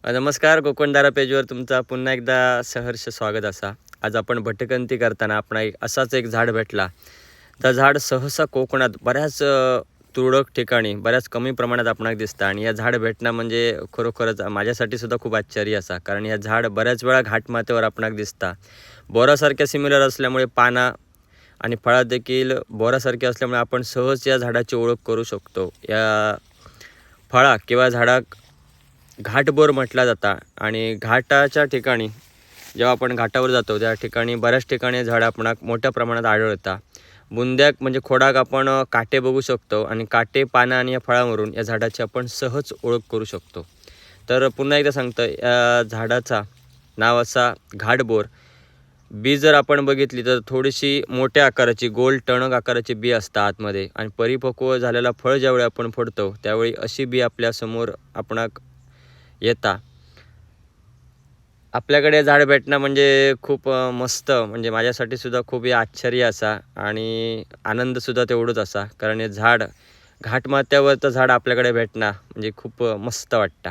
नमस्कार, कोकणदारा पेजवर तुमचा पुन्हा एकदा सहर्ष स्वागत असा. आज आपण भटकंती करताना आपण असाच एक झाड भेटला. तर झाड सहसा कोकणात बऱ्याच तुरळक ठिकाणी बऱ्याच कमी प्रमाणात आपणाक दिसतं आणि या झाड भेटणं म्हणजे खरोखरच माझ्यासाठी सुद्धा खूप आश्चर्य असा. कारण या झाड बऱ्याच वेळा घाटमाथ्यावर आपणाक दिसता. बोरासारख्या सिमिलर असल्यामुळे पाना आणि फळात देखील बोरासारखे असल्यामुळे आपण सहज या झाडाची ओळख करू शकतो. या फळा किंवा झाडाक घाटबोर म्हटला जाता आणि घाटाच्या ठिकाणी जेव्हा आपण घाटावर जातो त्या ठिकाणी बऱ्याच ठिकाणी झाड आपणाक मोठ्या प्रमाणात आढळता. बुंद्याक म्हणजे खोडाक आपण काटे बघू शकतो आणि काटे पानं आणि या फळावरून या झाडाची आपण सहज ओळख करू शकतो. तर पुन्हा एकदा सांगतो, या झाडाचा नाव असा घाटबोर. बी जर आपण बघितली तर थोडीशी मोठ्या आकाराची गोल टणक आकाराची बी असतात आतमध्ये आणि परिपक्व झालेला फळ ज्यावेळी आपण फोडतो त्यावेळी अशी बी आपल्यासमोर आपणाक येता. आपल्याकडे झाड भेटणं म्हणजे खूप मस्त, म्हणजे माझ्यासाठी सुद्धा खूप हे आश्चर्य असा आणि आनंद सुद्धा तेवढंच असा. कारण हे झाड घाटमाथ्यावरचं झाड आपल्याकडे भेटणं म्हणजे खूप मस्त वाटतं.